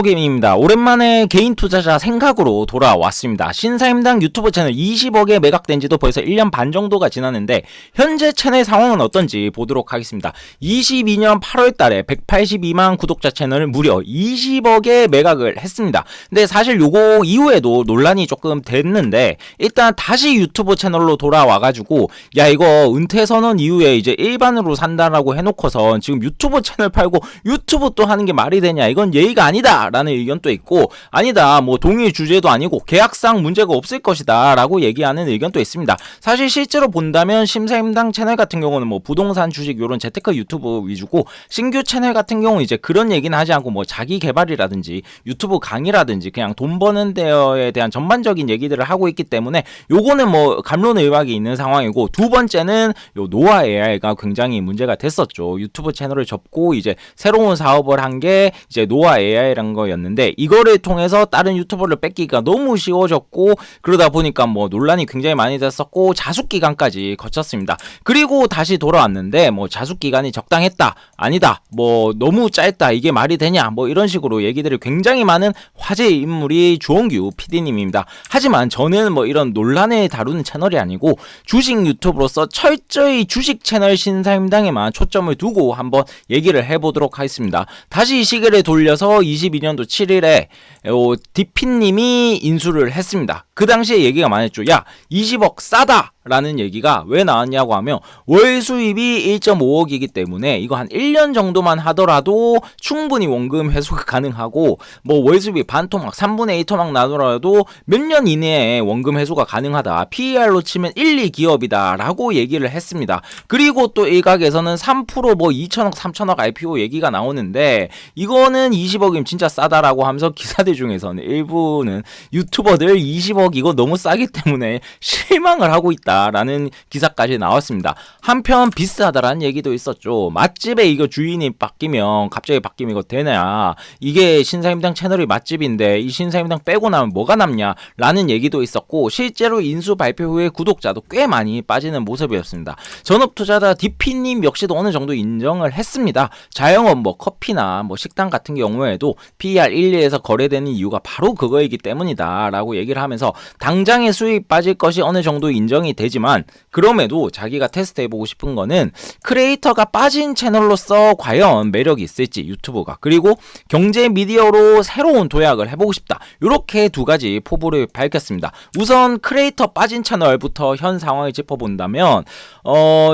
게임입니다. 오랜만에 개인 투자자 생각으로 돌아왔습니다. 신사임당 유튜브 채널 20억에 매각된 지도 벌써 1년 반 정도가 지났는데 현재 채널 상황은 어떤지 보도록 하겠습니다. 22년 8월 달에 182만 구독자 채널을 무려 20억에 매각을 했습니다. 근데 사실 요거 이후에도 논란이 조금 됐는데 일단 다시 유튜브 채널로 돌아와가지고 야 이거 은퇴 선언 이후에 이제 일반으로 산다라고 해놓고선 지금 유튜브 채널 팔고 유튜브 또 하는 게 말이 되냐, 이건 예의가 아니다 라는 의견도 있고, 아니다 뭐 동일 주제도 아니고 계약상 문제가 없을 것이다 라고 얘기하는 의견도 있습니다. 사실 실제로 본다면 신사임당 채널 같은 경우는 뭐 부동산, 주식 요런 재테크 유튜브 위주고, 신규 채널 같은 경우 이제 그런 얘기는 하지 않고 뭐 자기 개발이라든지 유튜브 강의라든지 그냥 돈 버는 데에 대한 전반적인 얘기들을 하고 있기 때문에 요거는 뭐 갑론의박이 있는 상황이고, 두 번째는 요 노아 AI가 굉장히 문제가 됐었죠. 유튜브 채널을 접고 이제 새로운 사업을 한 게 이제 노아 AI라는 거였는데, 이거를 통해서 다른 유튜버를 뺏기기가 너무 쉬워졌고, 그러다 보니까 뭐 논란이 굉장히 많이 됐었고 자숙 기간까지 거쳤습니다. 그리고 다시 돌아왔는데 뭐 자숙 기간이 적당했다, 아니다, 뭐 너무 짧다, 이게 말이 되냐, 뭐 이런 식으로 얘기들이 굉장히 많은 화제의 인물이 주원규 PD님입니다. 하지만 저는 뭐 이런 논란을 다루는 채널이 아니고 주식 유튜브로서 철저히 주식 채널 신사임당에만 초점을 두고 한번 얘기를 해보도록 하겠습니다. 다시 시계를 돌려서 22년도 7일에 디피님이 인수를 했습니다. 그 당시에 얘기가 많았죠. 야 20억 싸다 라는 얘기가 왜 나왔냐고 하면, 월 수입이 1.5억이기 때문에 이거 한 1년 정도만 하더라도 충분히 원금 회수가 가능하고, 뭐 월 수입이 반토막 3분의 1토막 나더라도 몇 년 이내에 원금 회수가 가능하다, PER로 치면 1, 2기업이다 라고 얘기를 했습니다. 그리고 또 일각에서는 3%뭐 2천억 3천억 IPO 얘기가 나오는데, 이거는 20억이면 진짜 싸다라고 하면서 기사들 중에서는 일부는 유튜버들 20억 이거 너무 싸기 때문에 실망을 하고 있다 라는 기사까지 나왔습니다. 한편 비슷하다라는 얘기도 있었죠. 맛집에 이거 주인이 바뀌면, 갑자기 바뀌면 이거 되냐, 이게 신사임당 채널이 맛집인데 이 신사임당 빼고 나면 뭐가 남냐 라는 얘기도 있었고, 실제로 인수 발표 후에 구독자도 꽤 많이 빠지는 모습이었습니다. 전업투자자 디피님 역시도 어느 정도 인정을 했습니다. 자영업 뭐 커피나 뭐 식당 같은 경우에도 PER 1, 2에서 거래되는 이유가 바로 그거이기 때문이다 라고 얘기를 하면서, 당장의 수익 빠질 것이 어느 정도 인정이 되지만 그럼에도 자기가 테스트해보고 싶은 거는 크리에이터가 빠진 채널로서 과연 매력이 있을지 유튜브가, 그리고 경제 미디어로 새로운 도약을 해보고 싶다, 이렇게 두 가지 포부를 밝혔습니다. 우선 크리에이터 빠진 채널부터 현 상황을 짚어본다면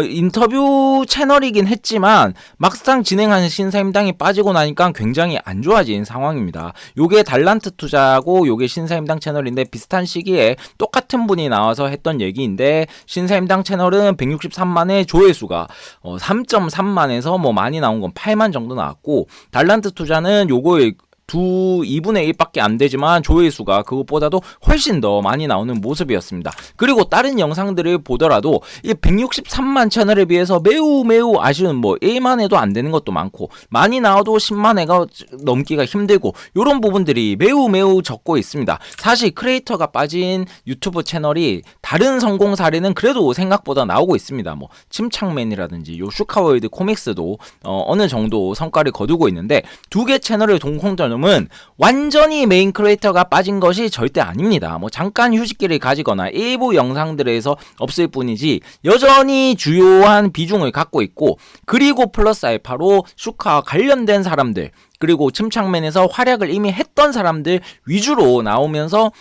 인터뷰 채널이긴 했지만 막상 진행하는 신사임당이 빠지고 나니까 굉장히 안 좋아진 상황입니다. 요게 달란트 투자고 요게 신사임당 채널인데 비슷한 시기에 똑같은 분이 나와서 했던 얘기인데, 신사임당 채널은 163만의 조회수가 3.3만에서 뭐 많이 나온 건 8만 정도 나왔고, 달란트 투자는 요거 2분의 1밖에 안 되지만 조회수가 그것보다도 훨씬 더 많이 나오는 모습이었습니다. 그리고 다른 영상들을 보더라도 이 163만 채널에 비해서 매우 아쉬운, 뭐 1만 회도 안 되는 것도 많고, 많이 나와도 10만 회가 넘기가 힘들고, 이런 부분들이 매우 적고 있습니다. 사실 크리에이터가 빠진 유튜브 채널이 다른 성공 사례는 그래도 생각보다 나오고 있습니다. 뭐 침착맨이라든지 요 슈카월드 코믹스도 어느 정도 성과를 거두고 있는데, 두 개 채널의 동공점은 완전히 메인 크리에이터가 빠진 것이 절대 아닙니다. 뭐 잠깐 휴식기를 가지거나 일부 영상들에서 없을 뿐이지 여전히 주요한 비중을 갖고 있고, 그리고 플러스 알파로 슈카와 관련된 사람들, 그리고 침착맨에서 활약을 이미 했던 사람들 위주로 나오면서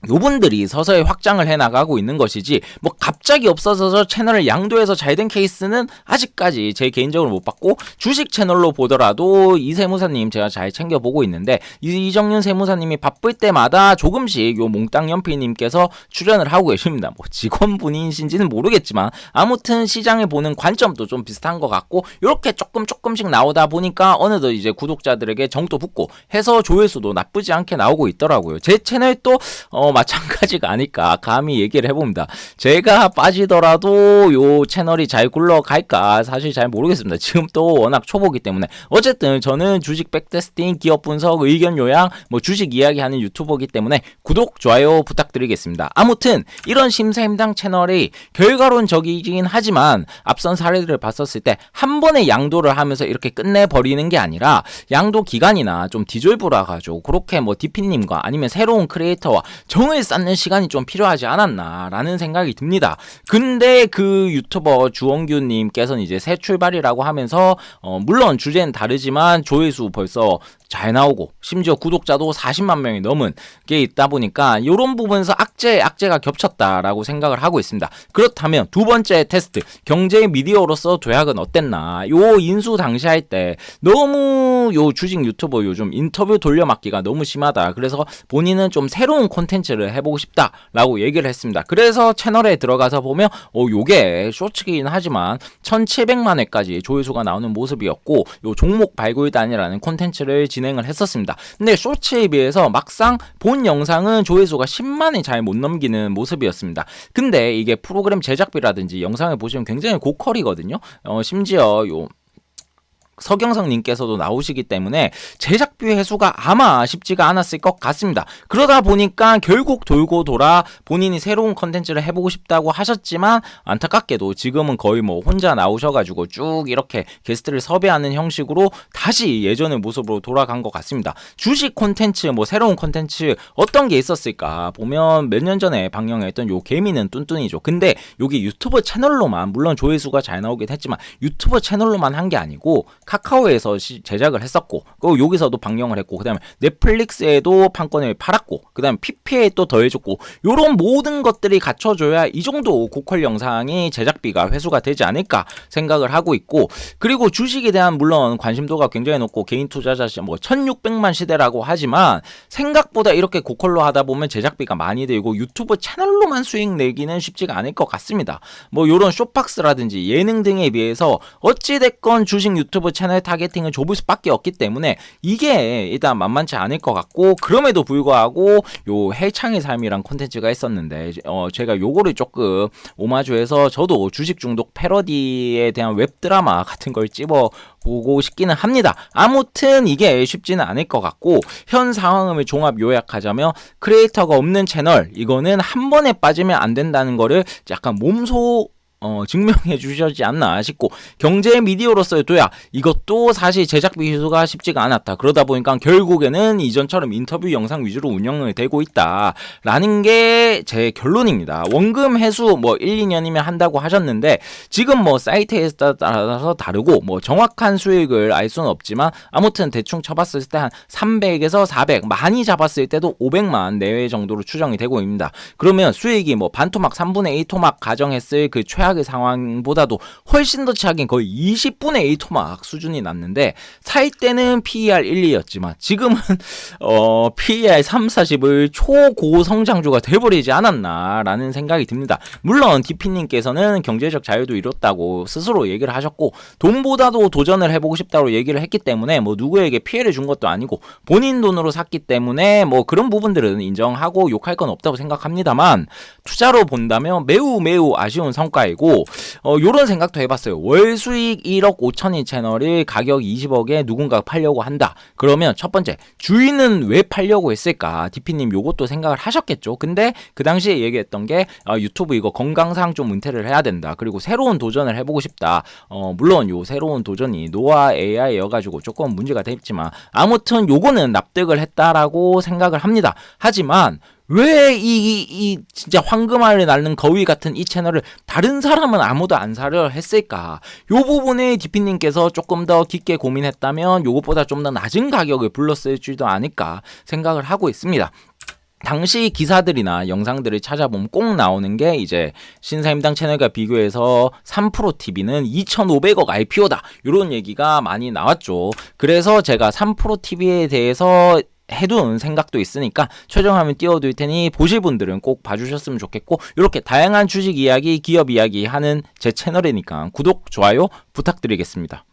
요분들이 서서히 확장을 해나가고 있는 것이지, 뭐 갑자기 없어져서 채널을 양도해서 잘된 케이스는 아직까지 제 개인적으로 못 봤고, 주식 채널로 보더라도 이 세무사님 제가 잘 챙겨보고 있는데, 이정윤 세무사님이 바쁠 때마다 조금씩 요 몽땅 연필님께서 출연을 하고 계십니다. 뭐 직원분이신지는 모르겠지만 아무튼 시장을 보는 관점도 좀 비슷한 것 같고, 요렇게 조금씩 나오다 보니까 어느덧 이제 구독자들에게 정도 붙고 해서 조회수도 나쁘지 않게 나오고 있더라고요. 제 채널도 마찬가지가 아닐까 감히 얘기를 해봅니다. 제가 빠지더라도 요 채널이 잘 굴러갈까 사실 잘 모르겠습니다. 지금 또 워낙 초보기 때문에. 어쨌든 저는 주식 백테스팅, 기업 분석, 의견 요약, 뭐 주식 이야기하는 유튜버이기 때문에 구독, 좋아요 부탁드리겠습니다. 아무튼 이런 심사임당 채널이 결과론적이긴 하지만 앞선 사례들을 봤었을 때 한 번에 양도를 하면서 이렇게 끝내버리는 게 아니라 양도 기간이나 좀 디졸브라 가지고 그렇게 뭐 디피님과 아니면 새로운 크리에이터와 정을 쌓는 시간이 좀 필요하지 않았나라는 생각이 듭니다. 근데 그 유튜버 주원규님께서는 이제 새 출발이라고 하면서 물론 주제는 다르지만 조회수 벌써 잘 나오고 심지어 구독자도 40만 명이 넘은 게 있다 보니까 이런 부분에서 악재가 겹쳤다라고 생각을 하고 있습니다. 그렇다면 두 번째 테스트, 경제 미디어로서 도약은 어땠나? 요 인수 당시 할 때 너무 요 주식 유튜버 요즘 인터뷰 돌려막기가 너무 심하다. 그래서 본인은 좀 새로운 콘텐츠를 해보고 싶다라고 얘기를 했습니다. 그래서 채널에 들어가서 보면 요게 쇼츠긴 하지만 1700만 회까지 조회수가 나오는 모습이었고 요 종목 발굴단이라는 콘텐츠를 진행을 했었습니다. 근데 쇼츠에 비해서 막상 본 영상은 조회수가 10만이 잘 못 넘기는 모습이었습니다. 근데 이게 프로그램 제작비라든지 영상을 보시면 굉장히 고퀄이거든요. 심지어 요 서경석님께서도 나오시기 때문에 제작비 회수가 아마 쉽지가 않았을 것 같습니다. 그러다 보니까 결국 돌고 돌아 본인이 새로운 컨텐츠를 해보고 싶다고 하셨지만 안타깝게도 지금은 거의 뭐 혼자 나오셔가지고 쭉 이렇게 게스트를 섭외하는 형식으로 다시 예전의 모습으로 돌아간 것 같습니다. 주식 콘텐츠 뭐 새로운 콘텐츠 어떤 게 있었을까 보면 몇 년 전에 방영했던 요 개미는 뚠뚠이죠. 근데 여기 유튜브 채널로만 물론 조회수가 잘 나오긴 했지만 유튜브 채널로만 한 게 아니고 카카오에서 제작을 했었고 그리고 여기서도 방영을 했고 그다음에 넷플릭스에도 판권을 팔았고 그다음에 PP에 또 더해줬고 요런 모든 것들이 갖춰줘야 이 정도 고퀄 영상이 제작비가 회수가 되지 않을까 생각을 하고 있고 그리고 주식에 대한 물론 관심도가 굉장히 높고 개인 투자자 뭐 1600만 시대라고 하지만 생각보다 이렇게 고퀄로 하다 보면 제작비가 많이 들고 유튜브 채널로만 수익 내기는 쉽지가 않을 것 같습니다. 뭐 요런 쇼박스라든지 예능 등에 비해서 어찌됐건 주식 유튜브 채널 타겟팅을 좁을 수밖에 없기 때문에 이게 일단 만만치 않을 것 같고 그럼에도 불구하고 요 헬창의 삶이란 콘텐츠가 있었는데 제가 요거를 조금 오마주해서 저도 주식 중독 패러디에 대한 웹드라마 같은 걸 찝어 보고 싶기는 합니다. 아무튼 이게 쉽지는 않을 것 같고 현 상황을 종합 요약하자면 크리에이터가 없는 채널 이거는 한 번에 빠지면 안 된다는 거를 약간 몸소 증명해 주셨지 않나 싶고 경제 미디어로서의 도약 이것도 사실 제작비 회수가 쉽지가 않았다. 그러다 보니까 결국에는 이전처럼 인터뷰 영상 위주로 운영이 되고 있다라는 게 제 결론입니다. 원금 회수 뭐 1, 2년이면 한다고 하셨는데 지금 뭐 사이트에 따라서 다르고 뭐 정확한 수익을 알 수는 없지만 아무튼 대충 쳐봤을 때 한 300에서 400 많이 잡았을 때도 500만 내외 정도로 추정이 되고 있습니다. 그러면 수익이 뭐 반토막 3분의 1 토막 가정했을 그 최악의 상황보다도 훨씬 더 최악인 거의 20분의 1 토막 수준이 났는데 살 때는 PER 1, 2였지만 지금은 PER 3, 40을 초고성장주가 돼버리지 않았나라는 생각이 듭니다. 물론 디피님께서는 경제적 자유도 이뤘다고 스스로 얘기를 하셨고 돈보다도 도전을 해보고 싶다고 얘기를 했기 때문에 뭐 누구에게 피해를 준 것도 아니고 본인 돈으로 샀기 때문에 뭐 그런 부분들은 인정하고 욕할 건 없다고 생각합니다만 투자로 본다면 매우 아쉬운 성과이고 요런 생각도 해봤어요. 월 수익 1억 5천인 채널이 가격 20억에 누군가 팔려고 한다. 그러면 첫 번째 주인은 왜 팔려고 했을까? 디피님 요것도 생각을 하셨겠죠. 근데 그 당시에 얘기했던 게 유튜브 이거 건강상 좀 은퇴를 해야 된다. 그리고 새로운 도전을 해보고 싶다. 물론 요 새로운 도전이 노아 AI여가지고 조금 문제가 됐지만 아무튼 요거는 납득을 했다라고 생각을 합니다. 하지만 왜 이 진짜 황금알을 낳는 거위 같은 이 채널을 다른 사람은 아무도 안 사려 했을까? 요 부분에 디피님께서 조금 더 깊게 고민했다면 요것보다 좀 더 낮은 가격을 불렀을지도 않을까 생각을 하고 있습니다. 당시 기사들이나 영상들을 찾아보면 꼭 나오는 게 이제 신사임당 채널과 비교해서 3프로TV는 2,500억 IPO다 이런 얘기가 많이 나왔죠. 그래서 제가 3프로TV에 대해서 해둔 생각도 있으니까 최종화면 띄워둘 테니 보실 분들은 꼭 봐주셨으면 좋겠고 이렇게 다양한 주식 이야기, 기업 이야기 하는 제 채널이니까 구독, 좋아요 부탁드리겠습니다.